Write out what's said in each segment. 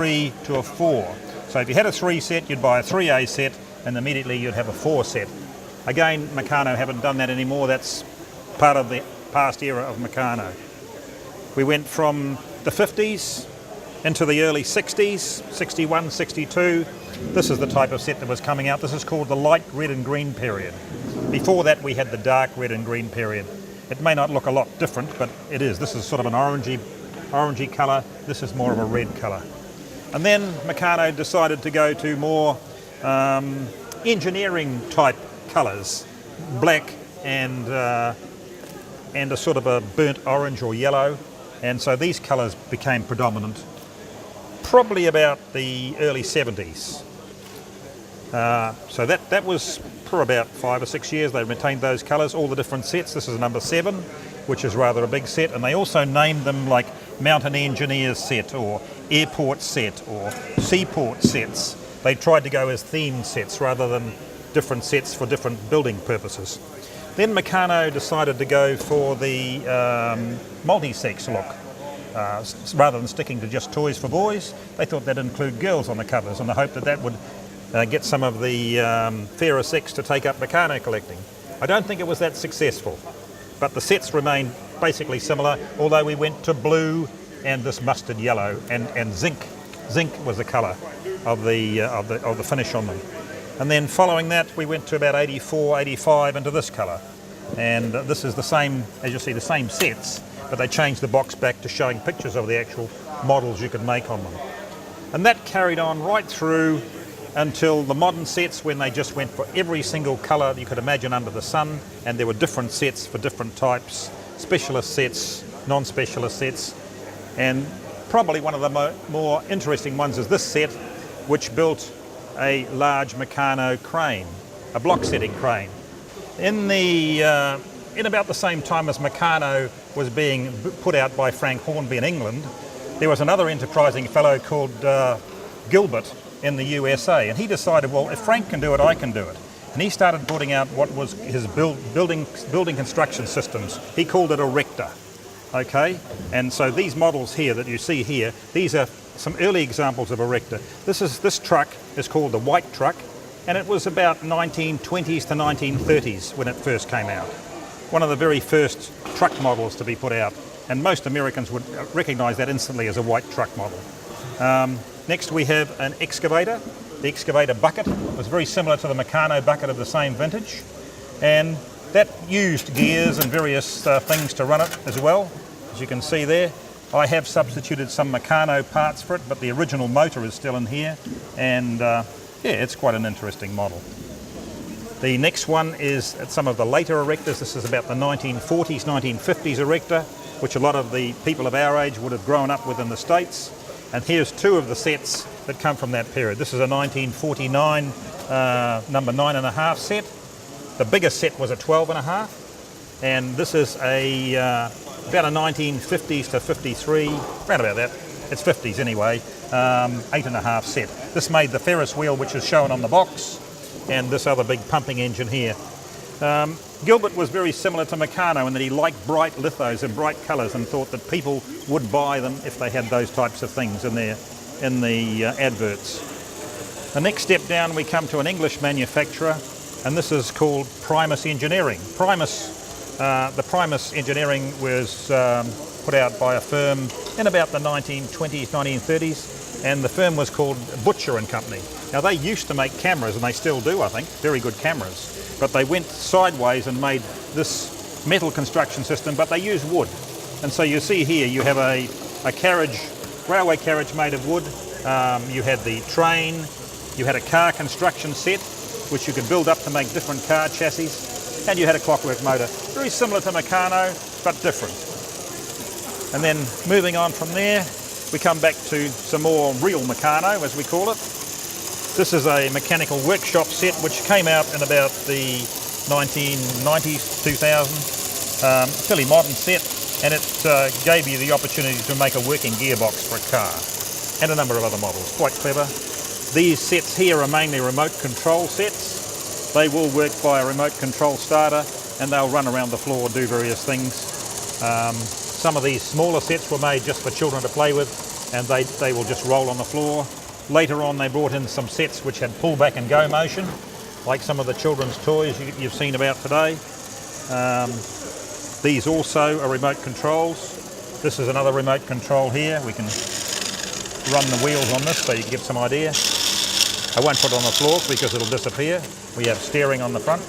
3 to a 4. So if you had a 3 set, you'd buy a 3A set, and immediately you'd have a 4 set. Again, Meccano haven't done that anymore. That's part of the past era of Meccano. We went from the 50s into the early 60s, 61, 62. This is the type of set that was coming out. This is called the light red and green period. Before that, we had the dark red and green period. It may not look a lot different, but it is. This is sort of an orangey colour. This is more of a red colour. And then Meccano decided to go to more engineering type colours, black and a sort of a burnt orange or yellow. And so these colours became predominant probably about the early 70s. So that was for about 5 or 6 years. They retained those colours, all the different sets. This is number 7, which is rather a big set. And they also named them like Mountain Engineers set or Airport set or Seaport sets. They tried to go as themed sets rather than different sets for different building purposes. Then Meccano decided to go for the multi-sex look. Rather than sticking to just toys for boys, they thought they'd include girls on the covers in the hope that that would get some of the fairer sex to take up Meccano collecting. I don't think it was that successful, but the sets remained basically similar, although we went to blue and this mustard yellow and zinc. Zinc was the colour of the finish on them. And then following that, we went to about 84, 85 into this colour. And this is the same, as you see, the same sets, but they changed the box back to showing pictures of the actual models you could make on them. And that carried on right through until the modern sets, when they just went for every single colour that you could imagine under the sun, and there were different sets for different types, specialist sets, non-specialist sets. And probably one of the more interesting ones is this set, which built a large Meccano crane, a block setting crane. In about the same time as Meccano was being put out by Frank Hornby in England, there was another enterprising fellow called Gilbert in the USA, and he decided, well, if Frank can do it, I can do it. And he started putting out what was his building construction systems. He called it a rector. Okay, and so these models here that you see here, these are some early examples of a rector. This truck is called the White Truck, and it was about 1920s to 1930s when it first came out. One of the very first truck models to be put out, and most Americans would recognise that instantly as a white truck model. Next we have an excavator. The excavator bucket was very similar to the Meccano bucket of the same vintage, and that used gears and various things to run it as well, as you can see there. I have substituted some Meccano parts for it, but the original motor is still in here, and yeah, it's quite an interesting model. The next one is some of the later erectors. This is about the 1940s, 1950s erector, which a lot of the people of our age would have grown up with in the States. And here's 2 of the sets that come from that period. This is a 1949 number 9.5 set. The biggest set was a 12.5, and this is a about a 1950s to 53, around about that. It's 50s anyway, 8.5 set. This made the Ferris wheel, which is shown on the box, and this other big pumping engine here. Gilbert was very similar to Meccano in that he liked bright lithos and bright colours and thought that people would buy them if they had those types of things in the adverts. The next step down, we come to an English manufacturer, and this is called Primus Engineering. The Primus Engineering was put out by a firm in about the 1920s, 1930s, and the firm was called Butcher and Company. Now they used to make cameras, and they still do, I think, very good cameras, but they went sideways and made this metal construction system, but they use wood. And so you see here, you have a railway carriage made of wood, you had the train, you had a car construction set, which you could build up to make different car chassis, and you had a clockwork motor. Very similar to Meccano, but different. And then moving on from there, we come back to some more real Meccano, as we call it. This is a mechanical workshop set which came out in about the 1990s, 2000. Fairly modern set, and it gave you the opportunity to make a working gearbox for a car, and a number of other models. Quite clever. These sets here are mainly remote control sets. They will work by a remote control starter, and they'll run around the floor, do various things. Some of these smaller sets were made just for children to play with, and they will just roll on the floor. Later on they brought in some sets which had pull back and go motion, like some of the children's toys you've seen about today. These also are remote controls. This is another remote control here. We can run the wheels on this so you can get some idea. I won't put it on the floor because it'll disappear. We have steering on the front.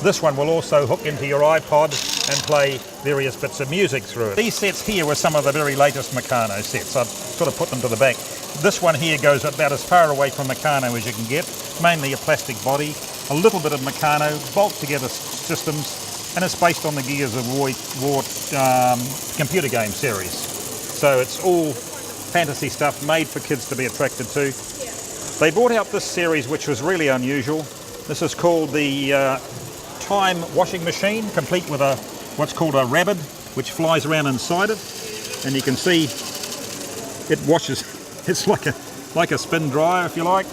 This one will also hook into your iPod and play various bits of music through it. These sets here were some of the very latest Meccano sets. I've sort of put them to the back. This one here goes about as far away from Meccano as you can get. Mainly a plastic body, a little bit of Meccano, bolt together systems, and it's based on the Gears of War computer game series. So it's all fantasy stuff made for kids to be attracted to. They brought out this series which was really unusual. This is called the Time washing machine, complete with what's called a rabbit, which flies around inside it, and you can see it washes. It's like a spin dryer, if you like.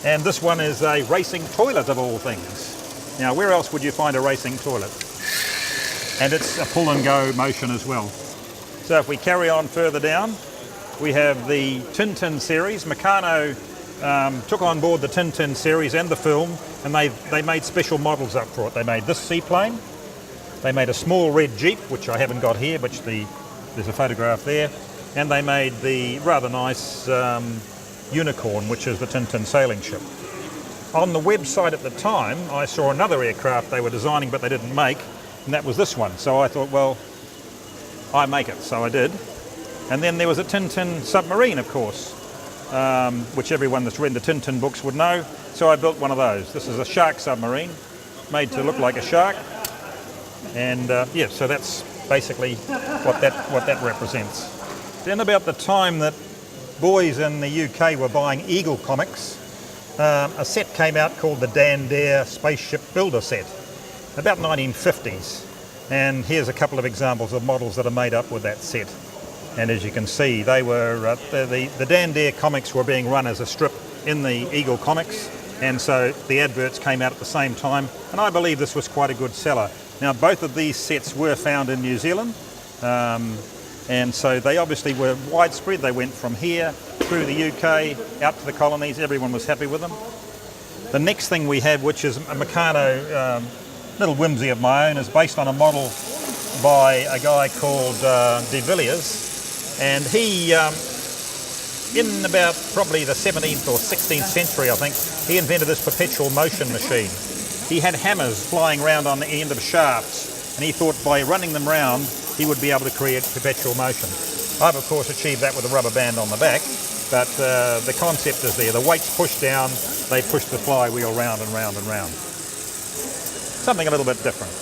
And this one is a racing toilet of all things. Now, where else would you find a racing toilet? And it's a pull and go motion as well. So if we carry on further down, we have the Tintin series. Meccano took on board the Tintin series and the film, and they made special models up for it. They made this seaplane, they made a small red Jeep, which I haven't got here, which there's a photograph there, and they made the rather nice Unicorn, which is the Tintin sailing ship. On the website at the time, I saw another aircraft they were designing but they didn't make, and that was this one. So I thought, well, I make it, so I did. And then there was a Tintin submarine, of course, which everyone that's read the Tintin books would know. So I built one of those. This is a shark submarine, made to look like a shark. And yeah, so that's basically what that represents. Then about the time that boys in the UK were buying Eagle comics, a set came out called the Dan Dare Spaceship Builder set, about 1950s. And here's a couple of examples of models that are made up with that set. And as you can see, they were the Dan Dare comics were being run as a strip in the Eagle comics, and so the adverts came out at the same time, and I believe this was quite a good seller. Now, both of these sets were found in New Zealand, and so they obviously were widespread. They went from here through the UK out to the colonies. Everyone was happy with them. The next thing we have, which is a Meccano little whimsy of my own, is based on a model by a guy called De Villiers. And he, in about probably the 17th or 16th century, I think, he invented this perpetual motion machine. He had hammers flying around on the end of shafts, and he thought by running them round, he would be able to create perpetual motion. I've, of course, achieved that with a rubber band on the back, but the concept is there. The weights push down, they push the flywheel round and round and round. Something a little bit different.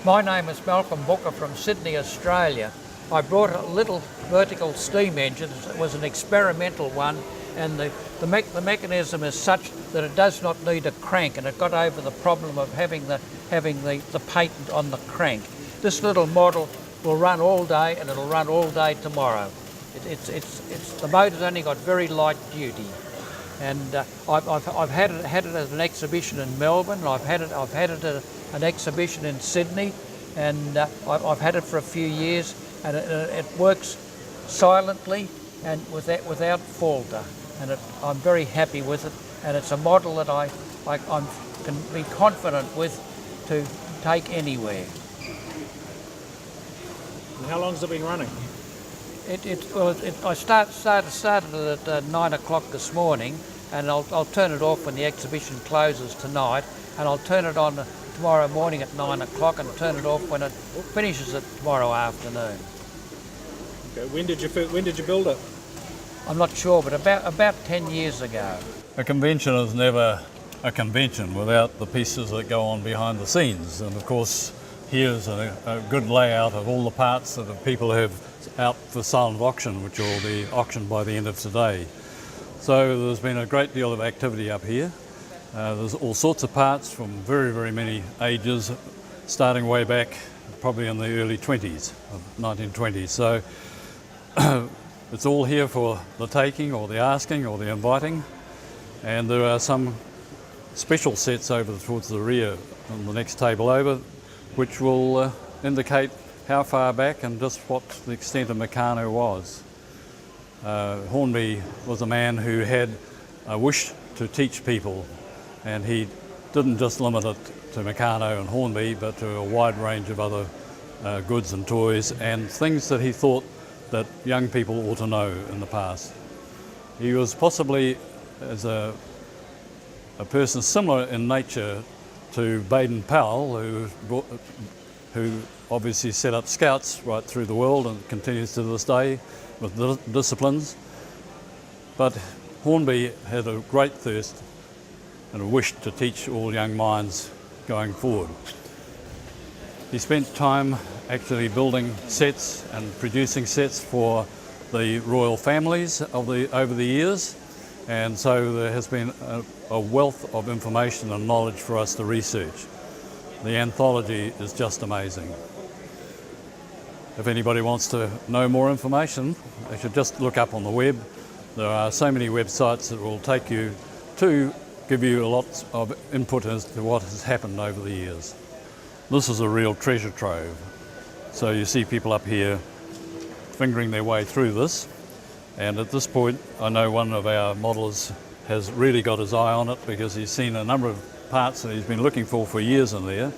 My name is Malcolm Booker from Sydney, Australia. I brought a little vertical steam engine. It was an experimental one, and the mechanism is such that it does not need a crank, and it got over the problem of having the patent on the crank. This little model will run all day, and it'll run all day tomorrow. The motor's only got very light duty, and I've had it at an exhibition in Melbourne. I've had it at an exhibition in Sydney, and I've had it for a few years. And it works silently and without falter, and I'm very happy with it. And it's a model that I can be confident with to take anywhere. And how long has it been running? I started it at 9 o'clock this morning, and I'll turn it off when the exhibition closes tonight, and I'll turn it on tomorrow morning at 9 o'clock and turn it off when it finishes it tomorrow afternoon. Okay. When did you build it? I'm not sure, but about 10 years ago. A convention is never a convention without the pieces that go on behind the scenes, and of course here's a good layout of all the parts that the people have out for silent auction, which will be auctioned by the end of today. So there's been a great deal of activity up here. There's all sorts of parts from very, very many ages, starting way back probably in the early 20s, 1920s. So it's all here for the taking or the asking or the inviting. And there are some special sets over towards the rear on the next table over, which will indicate how far back and just what the extent of Meccano was. Hornby was a man who had a wish to teach people, and he didn't just limit it to Meccano and Hornby, but to a wide range of other goods and toys and things that he thought that young people ought to know in the past. He was possibly, as a person similar in nature to Baden-Powell, who obviously set up scouts right through the world and continues to this day with disciplines. But Hornby had a great thirst and a wish to teach all young minds going forward. He spent time actually building sets and producing sets for the royal families over the years, and so there has been a wealth of information and knowledge for us to research. The anthology is just amazing. If anybody wants to know more information, they should just look up on the web. There are so many websites that will take you to give you a lot of input as to what has happened over the years. This is a real treasure trove. So you see people up here fingering their way through this, and at this point I know one of our modelers has really got his eye on it because he's seen a number of parts that he's been looking for years in there.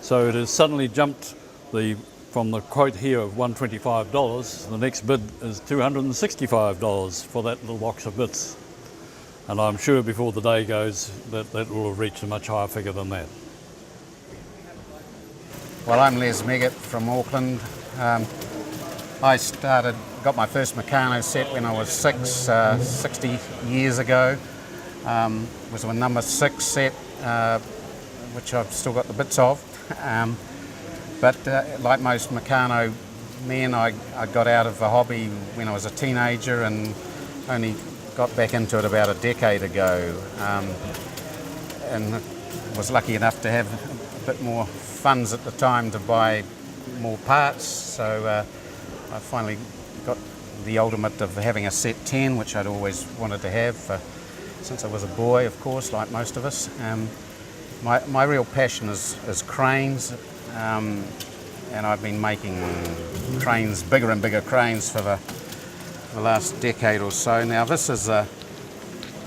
So it has suddenly jumped from the quote here of $125, the next bid is $265 for that little box of bits. And I'm sure before the day goes that will have reached a much higher figure than that. Well, I'm Les Meggett from Auckland. I got my first Meccano set when I was 60 years ago. It was a number 6 set, which I've still got the bits of. But like most Meccano men, I got out of the hobby when I was a teenager and only got back into it about a decade ago. And was lucky enough to have a bit more funds at the time to buy more parts, so I finally got the ultimate of having a set 10, which I'd always wanted to have since I was a boy, of course, like most of us. My real passion is cranes, and I've been making cranes, bigger and bigger cranes for the last decade or so. Now this is a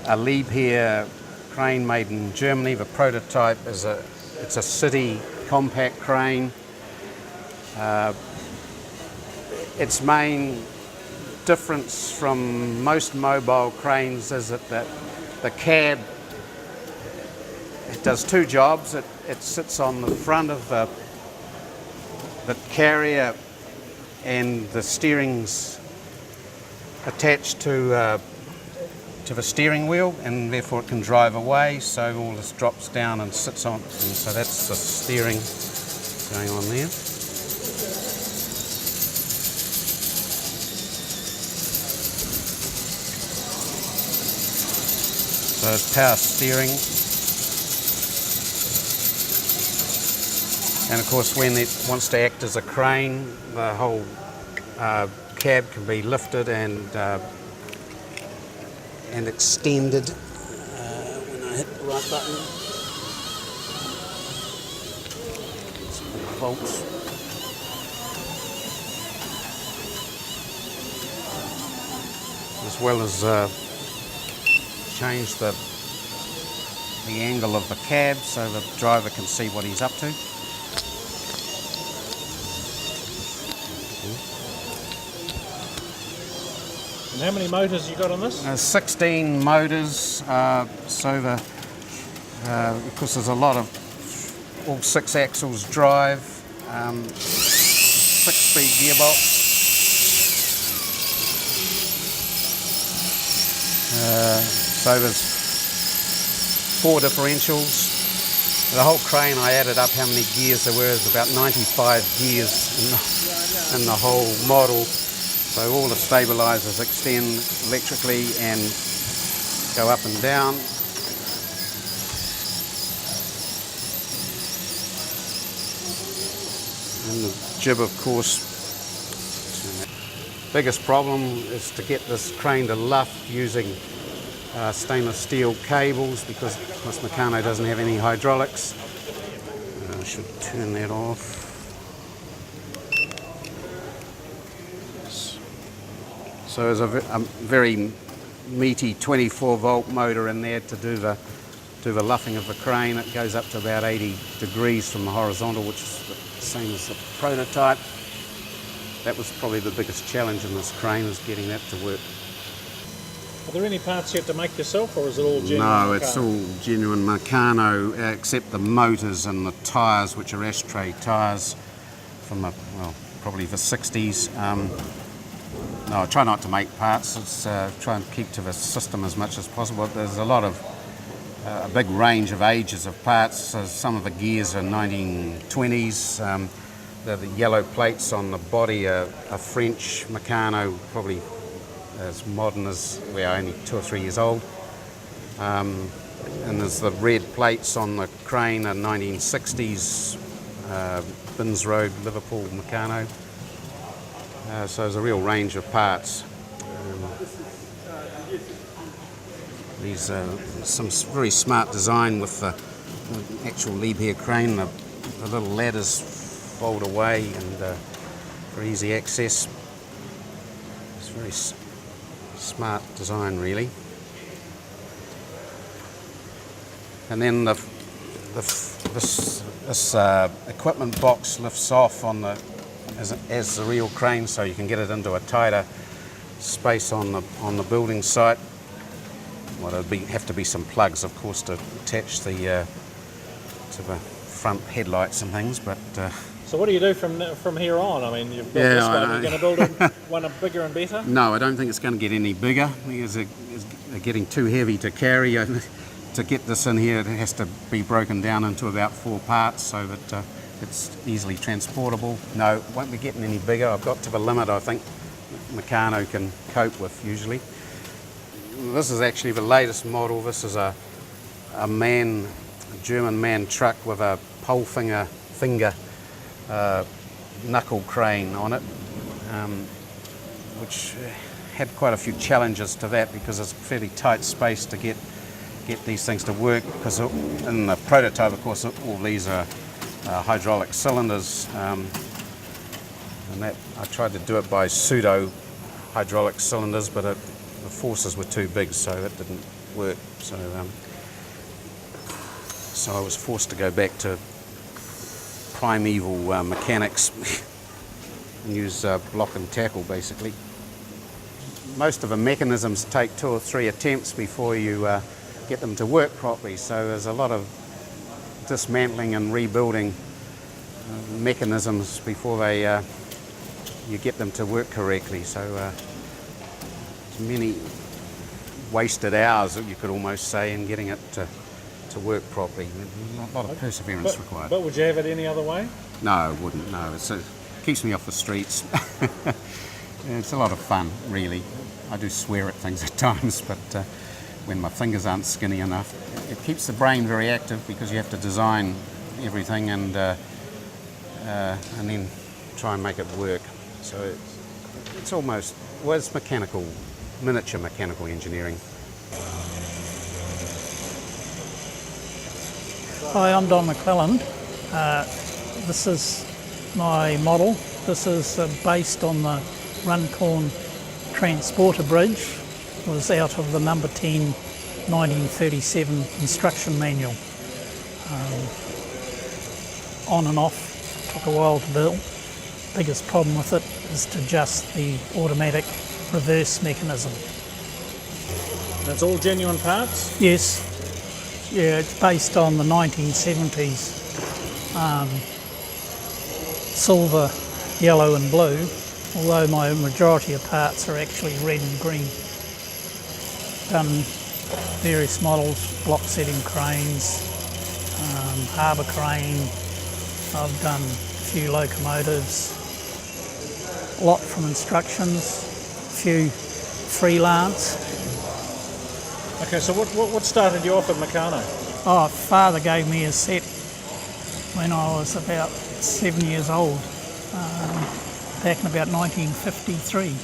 Liebherr crane made in Germany. The prototype is it's a city compact crane. Its main difference from most mobile cranes is that the cab, it does two jobs. It sits on the front of the carrier, and the steering's attached to the steering wheel, and therefore it can drive away, so all this drops down and sits on, and so that's the steering going on there. So it's power steering, and of course when it wants to act as a crane, the whole cab can be lifted and extended when I hit the right button. Some bolts. As well as change the angle of the cab so the driver can see what he's up to. And how many motors you got on this? 16 motors, so of course there's a lot of all 6 axles drive, 6-speed gearbox. So there's 4 differentials. The whole crane, I added up how many gears there were. There's about 95 gears in the whole model. So all the stabilisers extend electrically and go up and down. And the jib, of course. Biggest problem is to get this crane to luff using stainless steel cables, because Meccano doesn't have any hydraulics. I should turn that off. So there's a very meaty 24-volt motor in there to do the luffing of the crane. It goes up to about 80 degrees from the horizontal, which is the same as the prototype. That was probably the biggest challenge in this crane, is getting that to work. Are there any parts you have to make yourself, or is it all genuine? No, it's all genuine Meccano, except the motors and the tyres, which are ashtray tyres from probably the 60s. No, I try not to make parts. It's try and keep to the system as much as possible. There's a big range of ages of parts. So some of the gears are 1920s. The yellow plates on the body are French Meccano, probably as modern as we are, only 2 or 3 years old. And there's the red plates on the crane are 1960s Binns Road, Liverpool Meccano. So there's a real range of parts. These some very smart design with the actual Liebherr crane. The little ladders fold away and for easy access. It's very smart design, really. And then this equipment box lifts off on as the real crane, so you can get it into a tighter space on the building site. Well, there'd have to be some plugs, of course, to attach to the front headlights and things. But so what do you do from here on? I mean, you've built this one. You're going to build one bigger and better? No, I don't think it's going to get any bigger. Because it's getting too heavy to carry. To get this in here, it has to be broken down into about 4 parts so that it's easily transportable. No, it won't be getting any bigger. I've got to the limit I think Meccano can cope with usually. This is actually the latest model. This is a German man truck with a pole finger knuckle crane on it, which had quite a few challenges to that because it's a fairly tight space to get these things to work, because in the prototype, of course, all these are hydraulic cylinders, and that I tried to do it by pseudo hydraulic cylinders, but the forces were too big, so that didn't work. So I was forced to go back to primeval mechanics and use block and tackle basically. Most of the mechanisms take 2 or 3 attempts before you get them to work properly, so there's a lot of dismantling and rebuilding mechanisms before you get them to work correctly. So many wasted hours, you could almost say, in getting it to work properly. A lot of perseverance required. But would you have it any other way? No, I wouldn't. No, it keeps me off the streets. It's a lot of fun, really. I do swear at things at times, but when my fingers aren't skinny enough, it keeps the brain very active because you have to design everything and then try and make it work. So it's almost, well, it's miniature mechanical engineering. Hi, I'm Don McClelland. This is my model. This is based on the Runcorn Transporter Bridge. It was out of the number 10 1937 instruction manual. On and off, took a while to build. Biggest problem with it is to adjust the automatic reverse mechanism. That's all genuine parts? Yes. Yeah, it's based on the 1970s silver, yellow and blue, although my majority of parts are actually red and green. Done various models, block setting cranes, harbour crane. I've done a few locomotives, a lot from instructions, a few freelance. Okay, so what started you off at Meccano? Oh, father gave me a set when I was about 7 years old, back in about 1953.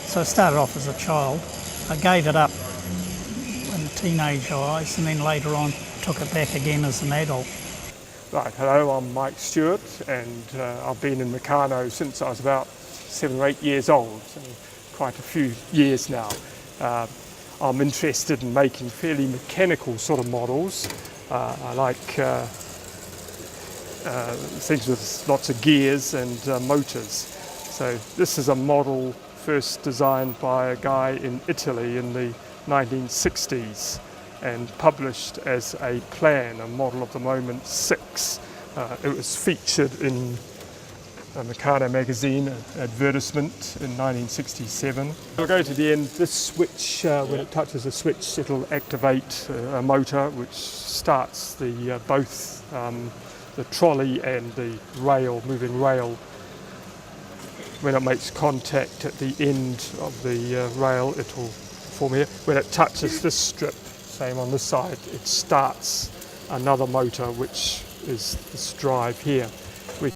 So I started off as a child. I gave it up in teenage eyes and then later on took it back again as an adult. Right, hello, I'm Mike Stewart and I've been in Meccano since I was about 7 or 8 years old, so quite a few years now. I'm interested in making fairly mechanical sort of models. I like things with lots of gears and motors. So this is a model first designed by a guy in Italy in the 1960s and published as a plan, a model of the moment 6. It was featured in a Meccano magazine advertisement in 1967. We'll go to the end. This switch, when it touches the switch, it'll activate a motor which starts the both the trolley and the rail, moving rail. When it makes contact at the end of the rail, it'll form here. When it touches this strip, same on this side, it starts another motor, which is this drive here.